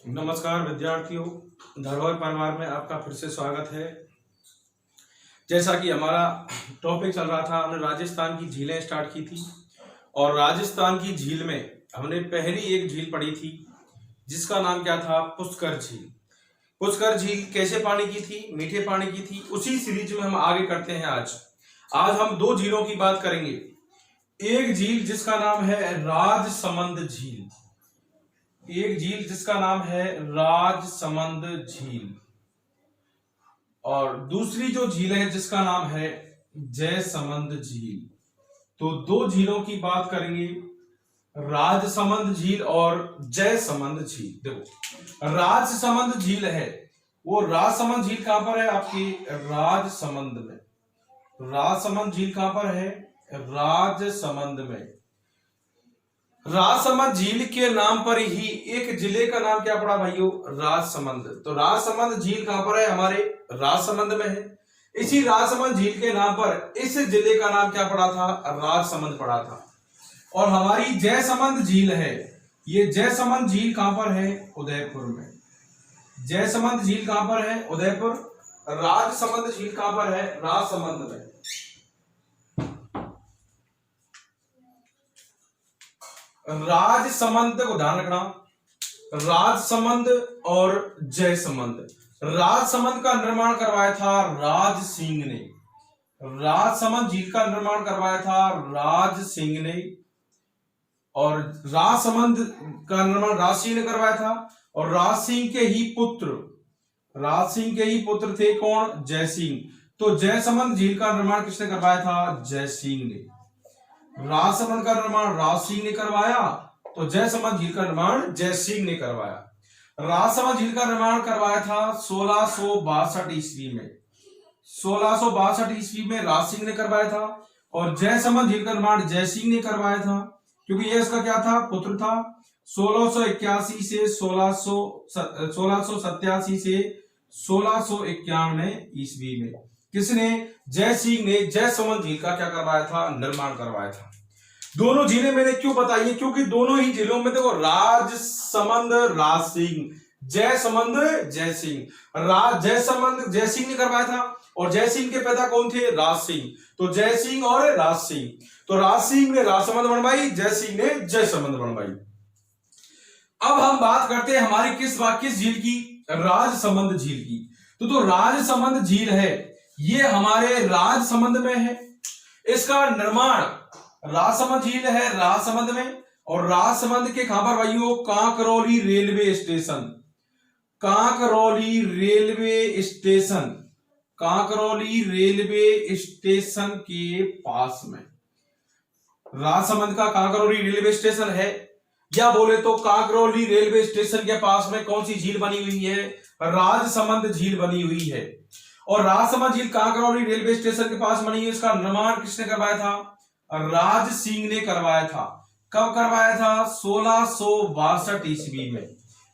नमस्कार विद्यार्थियों, धरोहर परिवार में आपका फिर से स्वागत है। जैसा कि हमारा टॉपिक चल रहा था, हमने राजस्थान की झीलें स्टार्ट की थी और राजस्थान की झील में हमने पहली एक झील पढ़ी थी जिसका नाम क्या था? पुष्कर झील। पुष्कर झील कैसे पानी की थी? मीठे पानी की थी। उसी सीरीज में हम आगे करते हैं। आज हम दो झीलों की बात करेंगे। एक झील जिसका नाम है राजसमंद झील, एक झील जिसका नाम है राजसमंद झील, और दूसरी जो झील है जिसका नाम है जयसमंद झील। तो दो झीलों की बात करेंगे, राजसमंद झील और जयसमंद झील। देखो, राजसमंद झील है वो राजसमंद झील कहां पर है? आपकी राजसमंद में। राजसमंद झील कहां पर है? राजसमंद में। राजसमंद झील के नाम पर ही एक जिले का नाम क्या पड़ा भाइयों? राजसमंद। तो राजसमंद झील कहां पर है? हमारे राजसमंद में है। इसी राजसमंद झील के नाम पर इस जिले का नाम क्या पड़ा था? राजसमंद पड़ा था। और हमारी जयसमंद झील है, ये जयसमंद झील कहां पर है? उदयपुर में। जयसमंद झील कहां पर है? उदयपुर। राजसमंद झील कहां पर है? राजसमंद में। राजसमंद को ध्यान रखना, राजसमंद और जयसमंद। राजसमंद का निर्माण करवाया था राज सिंह ने। राजसमंद झील का निर्माण करवाया था राज सिंह ने, और राजसमंद का निर्माण राज सिंह ने करवाया था। और राज सिंह के ही पुत्र थे कौन? जय सिंह। तो जयसमंद झील का निर्माण किसने करवाया था? जय सिंह ने। राजसमंद का निर्माण राज सिंह ने करवाया, तो जयसमंद झील का निर्माण जय सिंह ने करवाया। राजसमंद झील का निर्माण करवाया था 1662 ईस्वी में। 1662 ईस्वी में राज सिंह ने करवाया था, और जयसमंद झील का निर्माण जय सिंह ने करवाया था, क्योंकि ये इसका क्या था? पुत्र था। 1687 से 1687 से 1691 ईस्वी में किसने? जय सिंह ने जयसमंद झील का क्या करवाया था? निर्माण करवाया था। दोनों झीलें मैंने क्यों बताई है? क्योंकि दोनों ही झीलों में देखो, राजसमंद राज सिंह, जयसमंद जय सिंह। जयसमंद जय सिंह ने करवाया था, और जय सिंह के पिता कौन थे? राज सिंह। तो जय सिंह और राज सिंह, तो राज सिंह ने राजसमंद बनवाई, जय सिंह ने जयसमंद बनवाई। अब हम बात करते हैं हमारी किस झील की? राजसमंद झील की। तो राजसमंद झील है ये हमारे राजसमंद में है। इसका निर्माण, राजसमंद झील है राजसमंद में, और राजसमंद के कहां पर भाइयों? Kankroli railway station. Kankroli railway station, Kankroli railway station के पास में राजसमंद का कांकरौली रेलवे स्टेशन है। या बोले तो कांकरौली रेलवे स्टेशन के पास में कौन सी झील बनी हुई है? राजसमंद झील बनी हुई है। और राजसमंद झील कांकरौली रेलवे स्टेशन के पास बनी है। इसका निर्माण किसने करवाया था? राज सिंह ने करवाया था। कब करवाया था? 1662 ईस्वी में।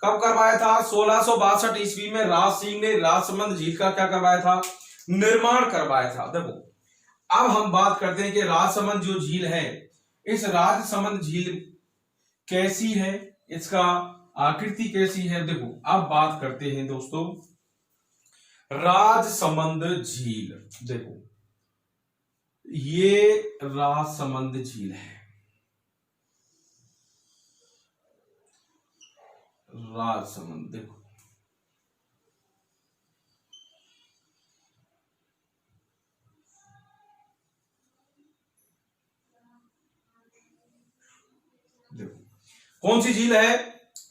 कब करवाया था? 1662 ईस्वी में राज सिंह ने राजसमंद झील का क्या करवाया था? निर्माण करवाया था। देखो, अब हम बात करते हैं कि राजसमंद जो झील है, इस राजसमंद झील कैसी है, इसका आकृति कैसी है? देखो, अब बात करते हैं दोस्तों राजसमंद झील। देखो, ये राजसमंद झील है। राजसमंद देखो, कौन सी झील है?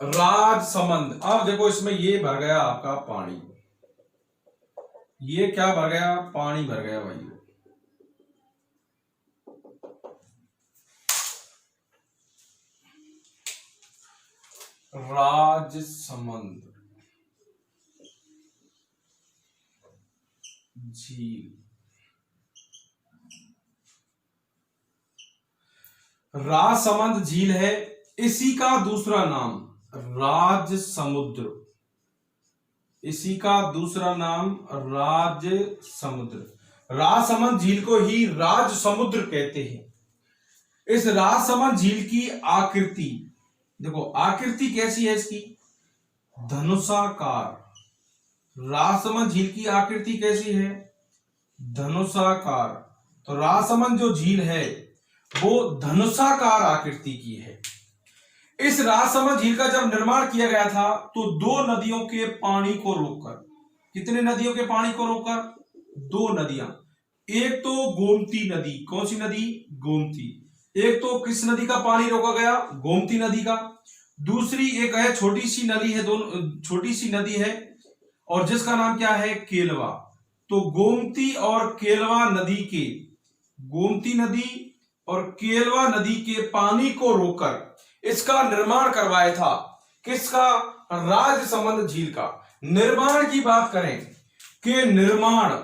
राजसमंद। अब देखो, इसमें ये भर गया आपका पानी। ये क्या भर गया? पानी भर गया भाई। राजसमंद झील, राजसमंद झील है, इसी का दूसरा नाम राजसमुद्र। इसी का दूसरा नाम राजसमुद्र। राजसमंद झील को ही राजसमुद्र कहते हैं। इस राजसमंद झील की आकृति देखो, आकृति कैसी है इसकी? धनुषाकार। राजसमंद झील की आकृति कैसी है? धनुषाकार। तो राजसमंद जो झील है वो धनुषाकार आकृति की है। इस राजसमंद झील का जब निर्माण किया गया था तो दो नदियों के पानी को रोककर, कितने नदियों के पानी को रोककर? दो नदियां। एक तो गोमती नदी, कौन सी नदी? गोमती। एक तो किस नदी का पानी रोका गया? गोमती नदी का। दूसरी एक है, छोटी सी नदी है, दोनों छोटी सी नदी है और जिसका नाम क्या है? केलवा। तो गोमती और केलवा नदी के, गोमती नदी और केलवा नदी के पानी को रोककर इसका निर्माण करवाया था। किसका? राजसमंद झील का। निर्माण की बात करें कि निर्माण,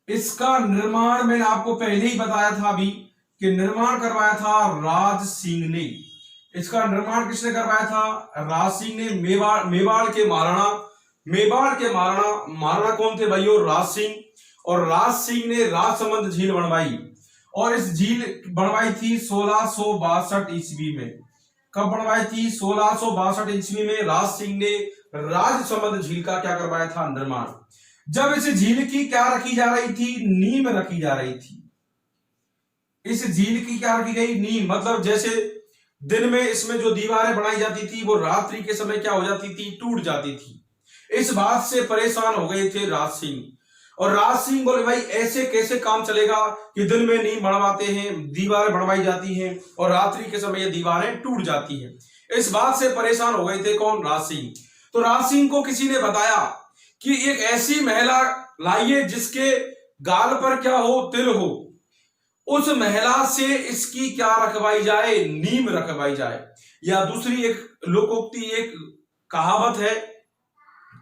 इसका निर्माण मैंने आपको पहले ही बताया था अभी कि निर्माण करवाया था राज सिंह ने। इसका निर्माण किसने करवाया था? राज सिंह ने। मेवाड़ के महाराणा, मेवाड़ के महाराणा कौन थे भाइयों? राज सिंह। और राज सिंह ने राजसमंद झील बनवाई और इस झील बनवाई थी 1662 ईस्वी में। कब बनवाई थी? 1662 ईस्वी में राज सिंह ने राजसमंद झील का क्या करवाया था? निर्माण। जब इस झील की क्या रखी जा रही थी? नींव रखी जा रही थी। इस झील की क्या रखी गई? नींव। मतलब जैसे दिन में इसमें जो दीवारें बनाई जाती थी वो रात्रि के समय क्या हो जाती थी? टूट जाती थी। इस बात से परेशान हो गए थे राज सिंह। और राज सिंह बोले भाई ऐसे कैसे काम चलेगा कि दिन में नींव बनवाते हैं, दीवारें बनवाई जाती हैं और रात्रि के समय ये दीवारें टूट जाती हैं। इस बात से परेशान हो गए थे कौन? राज सिंह। तो राज सिंह को किसी ने बताया कि एक ऐसी महिला लाइए जिसके गाल पर क्या हो? तिल हो। उस महिला से इसकी क्या रखवाई जाए? नींव रखवाई जाए। या दूसरी एक लोकोक्ति, एक कहावत है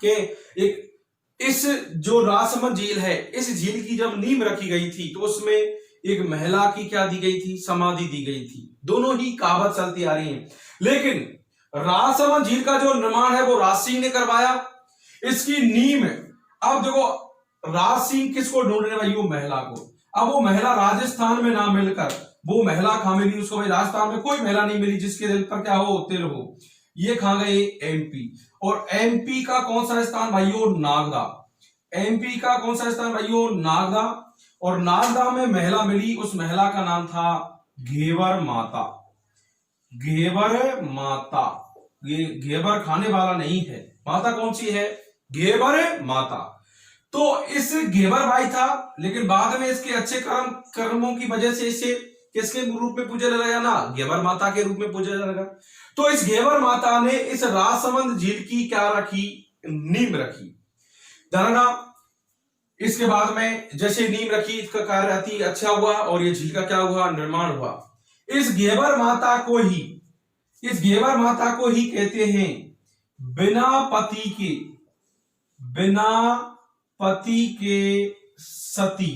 कि एक इस जो राजसमंद झील है, इस झील की जब नींव रखी गई थी तो उसमें एक महिला की क्या दी गई थी? समाधि दी गई थी। दोनों ही कहावत चलती आ रही है। लेकिन राजसमंद झील का जो निर्माण है वो राज सिंह ने करवाया। इसकी नींव, अब देखो राज सिंह किसको ढूंढ रहे भाई? वो महिला को। अब वो महिला राजस्थान में ना मिलकर वो महिला कहां मिली उसको? भाई राजस्थान में कोई महिला नहीं मिली जिसके दिल पर क्या हो? तिल हो। ये कहां गए? एमपी। और एमपी का कौन सा स्थान भाइयों? नागदा। एमपी का कौन सा स्थान भाइयों? नागदा। और नागदा में महिला मिली, उस महिला का नाम था घेवर माता। घेवर माता। ये घेवर खाने वाला नहीं है, माता कौन सी है? घेवर माता। तो इस घेवर भाई था, लेकिन बाद में इसके अच्छे कर्मों की वजह से इसे किसके रूप में पूजा लगा ना? घेवर माता के रूप में पूजा लगा। तो इस घेवर माता ने इस राजसमंद झील की क्या रखी? नींव रखी। धरना। इसके बाद में जैसे नींव रखी, इसका कार्य अति अच्छा हुआ और ये झील का क्या हुआ? निर्माण हुआ। इस घेवर माता को ही, इस घेवर माता को ही कहते हैं बिना पति के, बिना पति के सती।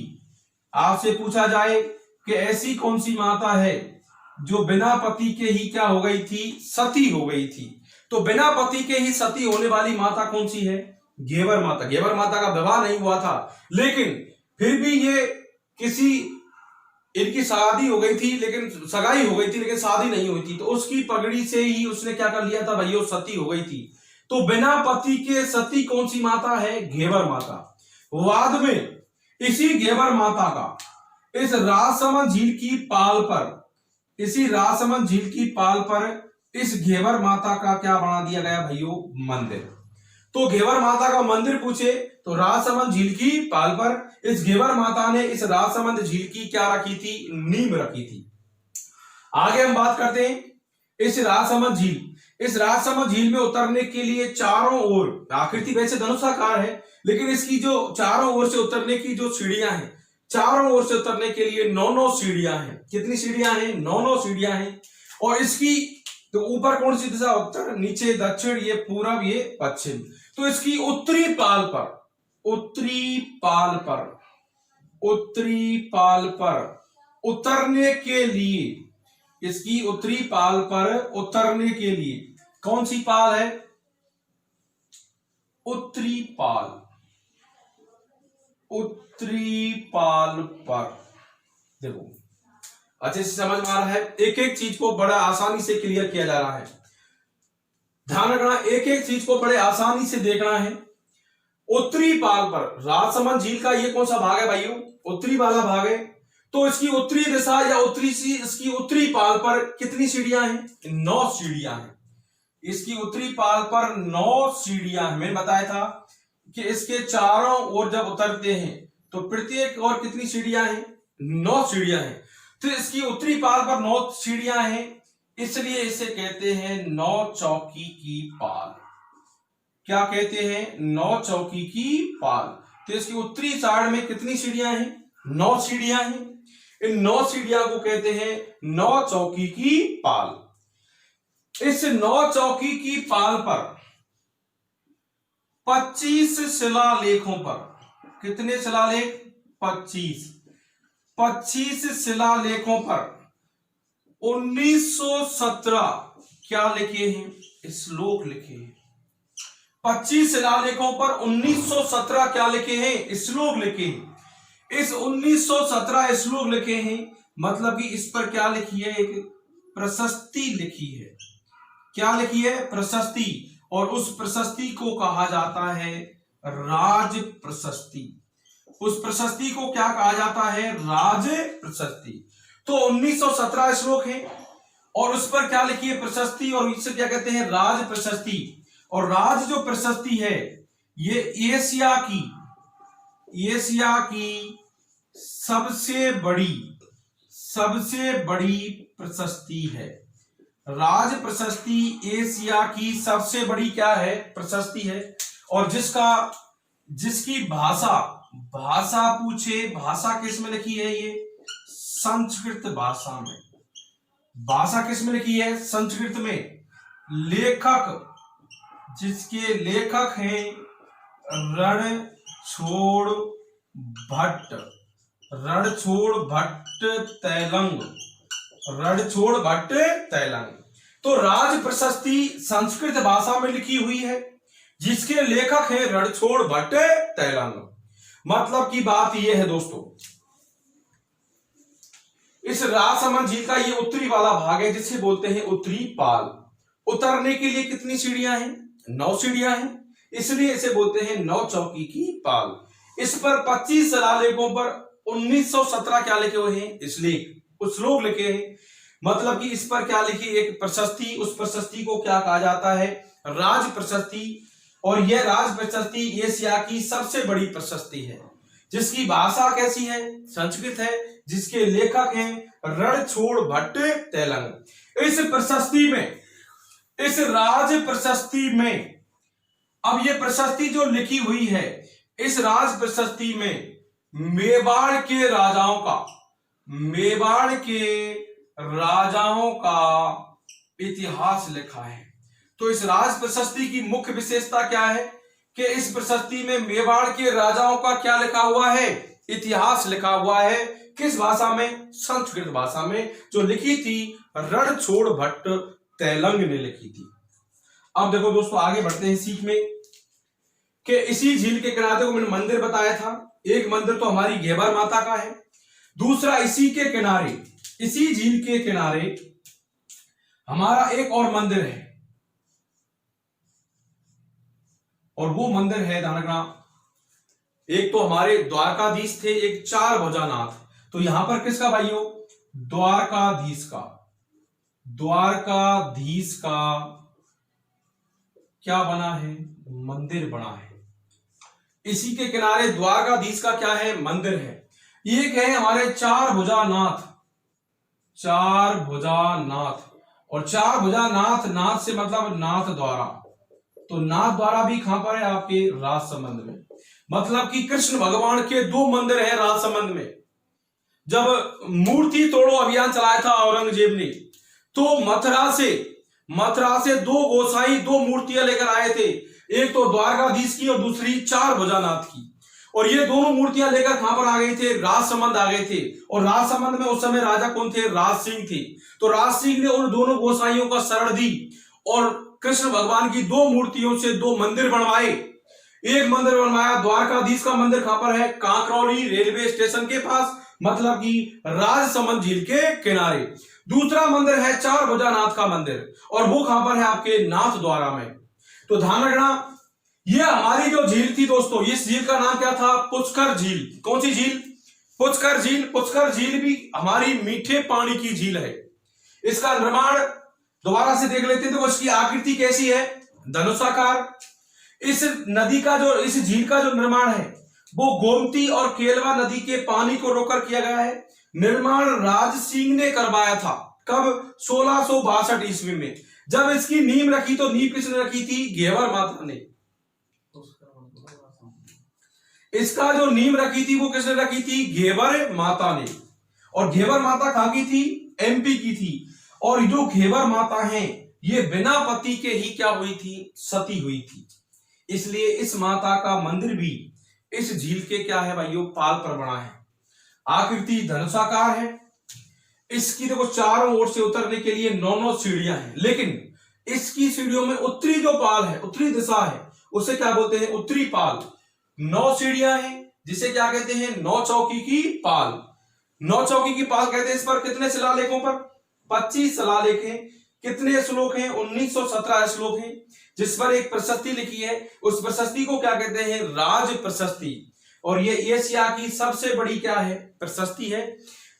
आपसे पूछा जाए कि ऐसी कौन सी माता है जो बिना पति के ही क्या हो गई थी? सती हो गई थी। तो बिना पति के ही सती होने वाली माता कौन सी है? घेवर माता। घेवर माता का विवाह नहीं हुआ था, लेकिन फिर भी ये किसी, इनकी शादी हो गई थी, लेकिन सगाई हो गई थी लेकिन शादी नहीं हुई थी, तो उसकी पगड़ी से ही उसने क्या कर लिया था भाइयों? सती हो गई थी। तो बिना पति के सती कौन सी माता है? घेवर माता। बाद में इसी घेवर माता का इस राजसमंद झील की पाल पर, इसी राजसमंद झील की पाल पर इस घेवर माता का क्या बना दिया गया भाइयों? मंदिर। तो घेवर माता का मंदिर पूछे तो राजसमंद झील की पाल पर इस घेवर माता ने इस राजसमंद झील की क्या रखी थी? नींव रखी थी। आगे हम बात करते हैं इस राजसमंद झील। इस राजसमंद झील में उतरने के लिए चारों ओर, आकृति वैसे धनुषाकार है लेकिन इसकी जो चारों ओर से उतरने की जो सीढ़ियां हैं, चारों ओर से उतरने के लिए 9 सीढ़ियां हैं। कितनी सीढ़ियां हैं? 9 सीढ़ियां हैं। और इसकी तो ऊपर कौन सी दिशा? उत्तर, नीचे दक्षिण, ये पूरब, ये पश्चिम। तो इसकी उत्तरी पाल पर, उत्तरी पाल पर, उत्तरी पाल पर उतरने के लिए, इसकी उत्तरी पाल पर उतरने के लिए कौन सी पाल है? उत्तरी पाल। उत्तरी पाल पर देखो अच्छे से समझ में आ रहा है। एक एक चीज को बड़ा आसानी से क्लियर किया जा रहा है। ध्यान रखना, एक एक चीज को बड़े आसानी से देखना है। उत्तरी पाल पर राजसमंद झील का ये कौन सा भाग है भाइयों? उत्तरी वाला भाग है। तो इसकी उत्तरी दिशा या इसकी उत्तरी पाल पर कितनी सीढ़ियां हैं? 9 सीढ़ियां हैं। इसकी उत्तरी पाल पर 9 सीढ़ियां हैं। मैंने बताया था कि इसके चारों ओर जब उतरते हैं तो प्रत्येक और कितनी सीढ़ियां हैं? 9 सीढ़ियां हैं। तो इसकी उत्तरी पाल पर 9 सीढ़ियां हैं, इसलिए इसे कहते हैं 9 चौकी की पाल। क्या कहते हैं? 9 चौकी की पाल। तो इसकी उत्तरी साइड में कितनी सीढ़ियां हैं? 9 सीढ़ियां हैं। इन 9 सीढ़ियां को कहते हैं 9 चौकी की पाल। इस 9 चौकी की पाल पर 25 शिलालेखों पर, कितने शिलालेख? 25 शिलालेखों पर 1917 क्या लिखे हैं? श्लोक लिखे हैं। 25 शिलालेखों पर 1917 क्या लिखे हैं? श्लोक लिखे हैं। इस 1917 श्लोक लिखे हैं, मतलब कि इस पर क्या लिखी है? एक प्रशस्ति लिखी है। क्या लिखी है? प्रशस्ति। और उस प्रशस्ति को कहा जाता है राज प्रशस्ति। उस प्रशस्ति को क्या कहा जाता है? राज प्रशस्ति। तो 1917 श्लोक है और उस पर क्या लिखी है? प्रशस्ति, और इसे क्या कहते हैं? राज प्रशस्ति। और राज जो प्रशस्ति है ये एशिया की सबसे बड़ी प्रशस्ति है। राज प्रशस्ति एशिया की सबसे बड़ी क्या है? प्रशस्ति है। और जिसकी भाषा पूछे, भाषा किस में लिखी है? ये संस्कृत भाषा में। भाषा किस में लिखी है? संस्कृत में। जिसके लेखक हैं रणछोड़ भट्ट तैलंग। तो राज प्रशस्ति संस्कृत भाषा में लिखी हुई है, जिसके लेखक हैं रणछोड़ भट्ट तैलंग। मतलब की बात यह है दोस्तों, इस राजसमंद झील का ये उत्तरी वाला भाग है जिसे बोलते हैं उत्तरी पाल। उतरने के लिए कितनी सीढ़ियां हैं? 9 सीढ़ियां हैं, इसलिए इसे बोलते हैं 9 चौकी की पाल। इस पर 25 शिलालेखों पर 1917 क्या लिखे हुए हैं? श्लोक लिखे हैं। मतलब कि इस पर क्या लिखी? एक प्रशस्ति। उस प्रशस्ति को क्या कहा जाता है? राज प्रशस्ति। और यह राज प्रशस्ति एशिया की सबसे बड़ी प्रशस्ति है, जिसकी भाषा कैसी है? संस्कृत है, जिसके लेखक हैं रणछोड़ भट्ट तैलंग। इस राज प्रशस्ति में, अब ये प्रशस्ति जो लिखी हुई है, इस राज प्रशस्ति में मेवाड़ के राजाओं का इतिहास लिखा है। तो इस राज प्रशस्ति की मुख्य विशेषता क्या है? कि इस प्रशस्ति में मेवाड़ के राजाओं का क्या लिखा हुआ है? इतिहास लिखा हुआ है। किस भाषा में? संस्कृत भाषा में, जो लिखी थी रणछोड़ भट्ट तैलंग ने लिखी थी। अब देखो दोस्तों, आगे बढ़ते हैं सीख में कि इसी झील के किनारे को मैंने मंदिर बताया था। एक मंदिर तो हमारी घेबर माता का है, दूसरा इसी झील के किनारे हमारा एक और मंदिर है, और वो मंदिर है ध्यान रखना, एक तो हमारे द्वारकाधीश थे, एक 4 भुजानाथ। तो यहां पर किसका भाइयों? द्वारकाधीश का क्या बना है? मंदिर बना है। इसी के किनारे द्वारकाधीश का क्या है? मंदिर है। एक है हमारे 4 भुजानाथ, और 4 भुजानाथ, नाथ से मतलब नाथ द्वारा। तो नाथ द्वारा भी कहां पर है? आपके राजसमंद में। मतलब कि कृष्ण भगवान के 2 मंदिर हैं राजसमंद में। जब मूर्ति तोड़ो अभियान चलाया था औरंगजेब ने, तो मथुरा से 2 गोसाई 2 मूर्तियां लेकर आए थे, एक तो द्वारकाधीश की और दूसरी 4 भुजानाथ की। और ये दोनों मूर्तियां लेकर कहां पर आ गए थे? राजसमंद आ गए थे। और राजसमंद में उस समय राजा कौन थे? राज सिंह थे। तो राज सिंह ने उन दोनों गोसाइयों का शरण दी और कृष्ण भगवान की 2 मूर्तियों से 2 मंदिर बनवाए। एक मंदिर बनवाया द्वारकाधीश का मंदिर कहां पर है? कांकरौली रेलवे स्टेशन के पास मतलब कि राजसमंद झील के किनारे। दूसरा मंदिर है चार भुजानाथ का मंदिर, और वो कहां पर है? आपके नाथ द्वारा में। तो ध्यान रखना, ये हमारी जो झील थी दोस्तों, इस झील का नाम क्या था? पुष्कर झील। कौन सी झील? पुष्कर झील। पुष्कर झील भी हमारी मीठे पानी की झील है। इसका निर्माण दोबारा से देख लेते हैं। तो इसकी आकृति कैसी है? धनुषाकार। इस नदी का जो, इस झील का जो निर्माण है वो गोमती और केलवा नदी के पानी को रोककर किया गया है। निर्माण राज सिंह ने करवाया था। कब? 1662 ईस्वी में। जब इसकी नींव रखी तो नींव किसने रखी थी? घेवर माता ने। इसका जो नींव रखी थी वो किसने रखी थी? घेवर माता ने। और घेवर माता कहां की थी? एमपी की थी। और जो घेवर माता हैं ये बिना पति के ही क्या हुई थी? सती हुई थी। इसलिए इस माता का मंदिर भी इस झील के क्या है भाइयों? पाल पर बना है। आकृति धनुषाकार है। इसकी देखो चारों ओर से उतरने के लिए 9 सीढ़ियां हैं, लेकिन इसकी सीढ़ियों में उत्तरी जो पाल है, उत्तरी दिशा है, उसे क्या बोलते हैं? उत्तरी पाल। 9 सीढ़ियां हैं, जिसे क्या कहते हैं? 9 चौकी की पाल। 9 चौकी की पाल कहते हैं। इस पर कितने शिलालेखों पर? 25 शिलालेख हैं। कितने श्लोक हैं? 1917 श्लोक हैं। जिस पर एक प्रशस्ति लिखी है, उस प्रशस्ति को क्या कहते हैं? राज प्रशस्ति। और ये एशिया की सबसे बड़ी क्या है? प्रशस्ति है,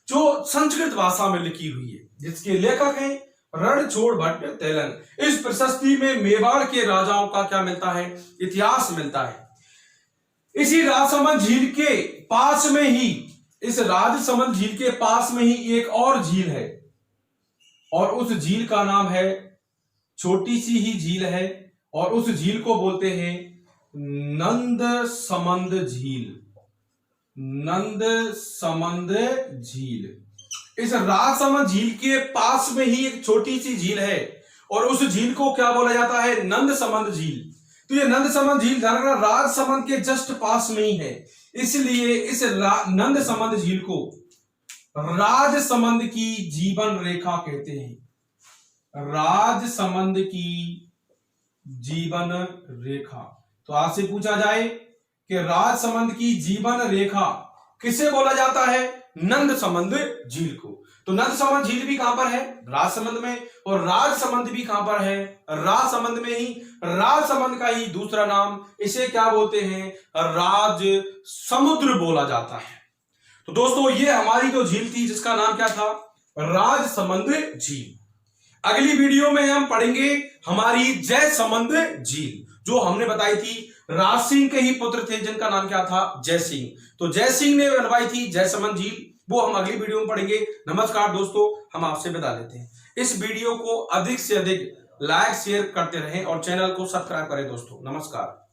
जो संस्कृत भाषा में लिखी हुई है, जिसके लेखक हैं रणछोड़ भट्ट तेलंग। इस प्रशस्ति में मेवाड़ के राजाओं का क्या मिलता है? इतिहास मिलता है। इसी राजसमंद झील के पास में ही, इस राजसमंद झील के पास में ही एक और झील है, और उस झील का नाम है, छोटी सी ही झील है, और उस झील को बोलते हैं नंदसमंद झील। नंदसमंद झील। इस राजसमंद झील के पास में ही एक छोटी सी झील है, और उस झील को क्या बोला जाता है? नंदसमंद झील। तो ये नंदसमंद झील राजसमंद के जस्ट पास में ही है, इसलिए इस नंदसमंद झील को राजसमंद की जीवन रेखा कहते हैं। राजसमंद की जीवन रेखा। तो आपसे पूछा जाए कि राजसमंद की जीवन रेखा किसे बोला जाता है? नंदसमंद झील को। तो नंदसमंद झील भी कहां पर है? राजसमंद में। और राजसमंद भी कहां पर है? राजसमंद में ही। राजसमंद का ही दूसरा नाम, इसे क्या बोलते हैं? राज समुद्र बोला जाता है। तो दोस्तों ये हमारी जो झील थी, जिसका नाम क्या था? राजसमंद झील। अगली वीडियो में हम पढ़ेंगे हमारी जयसमंद झील, जो हमने बताई थी। राज सिंह के ही पुत्र थे, जिनका नाम क्या था? जय सिंह। तो जय सिंह ने बनवाई थी जयसमंद झील, वो हम अगली वीडियो में पढ़ेंगे। नमस्कार दोस्तों, हम आपसे विदा लेते हैं। इस वीडियो को अधिक से अधिक लाइक शेयर करते रहें और चैनल को सब्सक्राइब करें दोस्तों। नमस्कार।